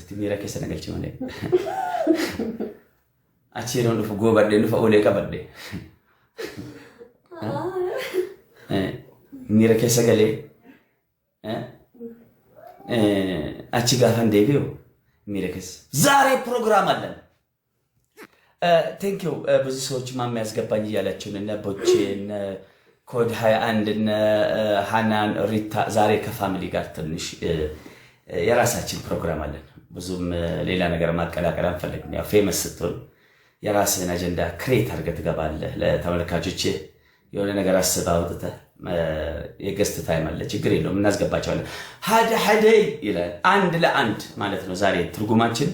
akkasitti miira keessa nagalchi malee. Achi yeroo dhufu goobadhee dhufa olee qabadhee. Miira keessa galee achi gaafan deebi'u miira keessa ዛሬ ፕሮግራም አለን። ቴንክ ዩ ብዙ ሰዎች ማማ ያስገባኝ እያላችሁን እነ ቦቼ እነ ኮድ 21 እነ ሃናን ሪታ ዛሬ ከፋሚሊ ጋር ትንሽ የራሳችን ፕሮግራም አለን። ብዙም ሌላ ነገር ማቀላቀል አንፈልግም። ያው ፌመስ ስትሆን የራስህን አጀንዳ ክሬት አድርገህ ትገባለህ። ለተመልካቾች የሆነ ነገር አስበህ አውጥተህ የገስት ታይም አለ፣ ችግር የለውም እናስገባቸዋለን። ሀደ ይላል አንድ ለአንድ ማለት ነው። ዛሬ ትርጉማችን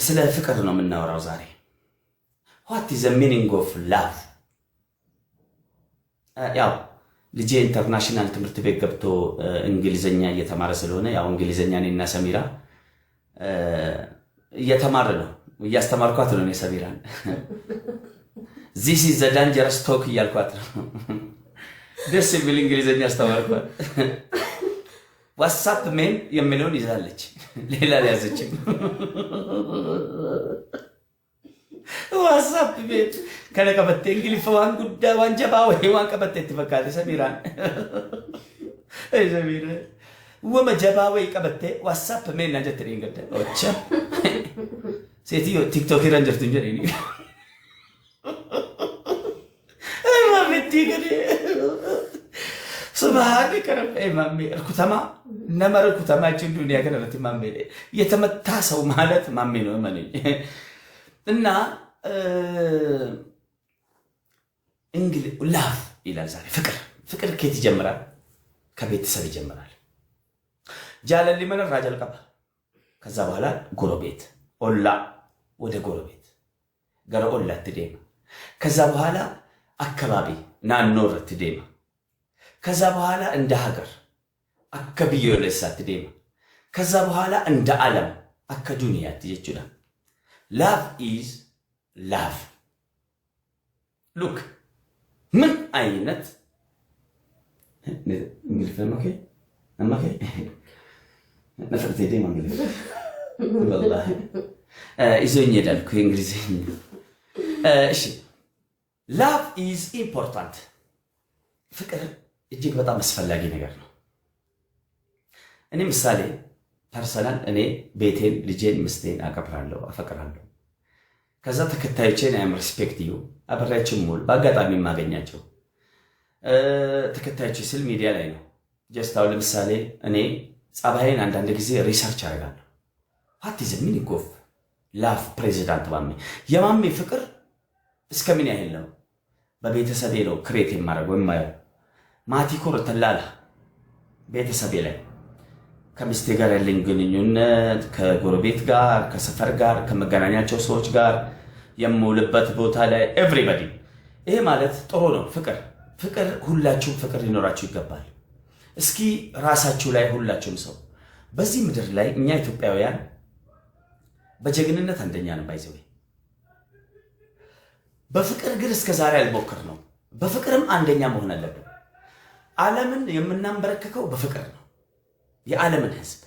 ስለ ፍቅር ነው የምናወራው ዛሬ። what is the meaning of love? ያው ልጄ ኢንተርናሽናል ትምህርት ቤት ገብቶ እንግሊዘኛ እየተማረ ስለሆነ ያው እንግሊዘኛ እኔና ሰሚራ እየተማረ ነው፣ እያስተማርኳት ነው። እኔ ሰሚራን this is the dangerous talk እያልኳት ነው። ደስ የሚል እንግሊዘኛ አስተማርኳት። ዋትስአፕ ሜን የሚለውን ይዛለች፣ ሌላ ያዘችም። ዋትስአፕ ሜን ከነቀበቴ እንግሊፍ ዋን ጉዳ ዋን ጀባ ወይ ዋን ቀበቴ ትፈካለ ሰሚራን ሰሚራ ወመ ጀባ ወይ ቀበቴ ዋትስአፕ ሜን ናጀት እንገደ ኦቻ ሴትዮ ቲክቶክ ረንጀርት እንጀ ነኝ አይ ማምቲ ገደ سبحان كرب مامي الكتما نمر الكتما يجون يا كنرت مامي يتمتاسو مالت مامي نو ماني እና እንግዲህ ላፍ ይላል ዛሬ። ፍቅር ከየት ይጀምራል? ከቤተሰብ ይጀምራል። ጃለሊ መነ ራጀል ቀባ፣ ከዛ በኋላ ጎረቤት ኦላ፣ ወደ ጎረቤት ገረ ኦላ ትዴማ፣ ከዛ በኋላ አካባቢ ናኖር ትዴማ፣ ከዛ በኋላ እንደ ሀገር አከብዮ ለሳት ዴማ፣ ከዛ በኋላ እንደ ዓለም አከዱንያ ትይችላል። love is love. look ምን አይነት እንግሊዘኛ አማከ ነፍርቴ ዴማ እንግሊዝ والله ይዘኝ ይላል እንግሊዘኛ። እሺ love is important። ፍቅር እጅግ በጣም አስፈላጊ ነገር ነው። እኔ ምሳሌ ፐርሰናል እኔ ቤቴን ልጄን ምስቴን አከብራለሁ አፈቅራለሁ። ከዛ ተከታዮቼን አም ሪስፔክት ዩ አብሬያቸው ሙሉ በአጋጣሚ የማገኛቸው ተከታዮቼ ስል ሚዲያ ላይ ነው። ጀስት አሁን ለምሳሌ እኔ ጸባይን አንዳንድ ጊዜ ሪሰርች አደርጋለሁ። what is the meaning of love? ፕሬዚዳንት ማሜ የማሜ ፍቅር እስከምን ያህል ነው? በቤተሰቤ ነው ክሬት የማደርገው የማየው። ማቲኮር ተላላ ቤተሰቤ ላይ ከሚስቴ ጋር ያለኝ ግንኙነት ከጎረቤት ጋር ከሰፈር ጋር ከመገናኛቸው ሰዎች ጋር የምውልበት ቦታ ላይ ኤቭሪባዲ። ይሄ ማለት ጥሩ ነው። ፍቅር ሁላችሁም ፍቅር ሊኖራችሁ ይገባል። እስኪ ራሳችሁ ላይ ሁላችሁም ሰው በዚህ ምድር ላይ እኛ ኢትዮጵያውያን በጀግንነት አንደኛ ነን ባይዘው። በፍቅር ግን እስከ ዛሬ አልሞከር ነው። በፍቅርም አንደኛ መሆን አለብን። ዓለምን የምናንበረከከው በፍቅር ነው። የዓለምን ህዝብ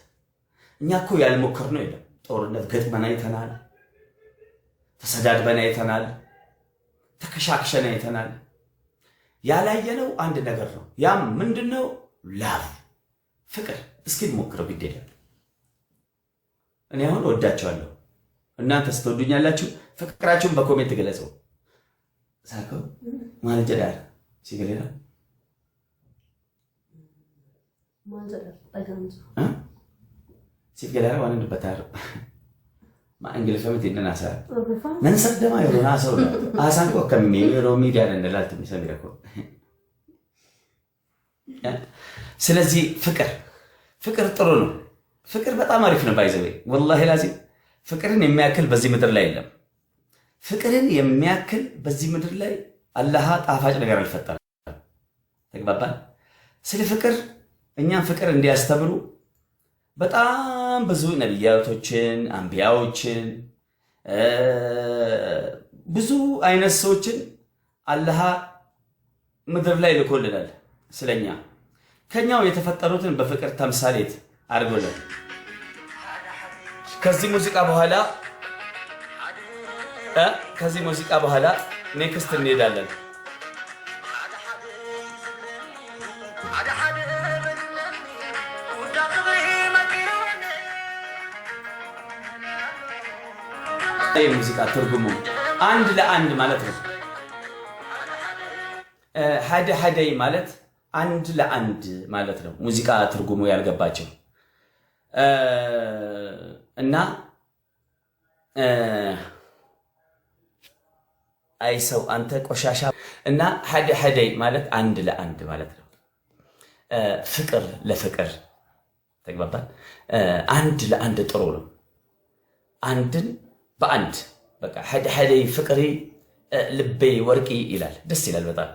እኛ እኮ ያልሞከርነው የለም። ጦርነት ገጥመን አይተናል፣ ተሰዳድበን አይተናል፣ ተከሻክሸን አይተናል። ያላየነው አንድ ነገር ነው። ያም ምንድነው? ላቭ ፍቅር። እስኪ እንሞክረው ግድ የለም። እኔ አሁን ወዳቸዋለሁ፣ እናንተስ ትወዱኛላችሁ? ፍቅራችሁን በኮሜንት ገለጹ። ሳኮ ማለት ጀዳር ሲገለላ ሲፍ ገላራ ዋን እንደበታር እንግሊዝ ፈምት እንደናሳ ምን ሰደማ ይሮና ሰው አሳን እኮ ከሚሜሮ ሚዲያ እንደላልት የሚሰሚረኮ። ስለዚህ ፍቅር ጥሩ ነው። ፍቅር በጣም አሪፍ ነው። ባይዘው ወላሂ ላዚም ፍቅርን የሚያክል በዚህ ምድር ላይ የለም። ፍቅርን የሚያክል በዚህ ምድር ላይ አላህ ጣፋጭ ነገር አልፈጠረም። ተግባባን? ስለ ፍቅር እኛም ፍቅር እንዲያስተምሩ በጣም ብዙ ነብያቶችን አንቢያዎችን ብዙ አይነት ሰዎችን አላህ ምድር ላይ ልኮልናል። ስለኛ ከኛው የተፈጠሩትን በፍቅር ተምሳሌት አድርጎልን ከዚህ ሙዚቃ በኋላ ኔክስት እንሄዳለን። ሙዚቃ ትርጉሙ አንድ ለአንድ ማለት ነው። ሐደ ሐደይ ማለት አንድ ለአንድ ማለት ነው። ሙዚቃ ትርጉሙ ያልገባቸው እና አይ ሰው አንተ ቆሻሻ እና ሐደ ሐደይ ማለት አንድ ለአንድ ማለት ነው። ፍቅር ለፍቅር ተግባባን። አንድ ለአንድ ጥሩ ነው። አንድን በአንድ በቃ ሐደ ሐደይ ፍቅሪ ልቤ ወርቂ ይላል። ደስ ይላል በጣም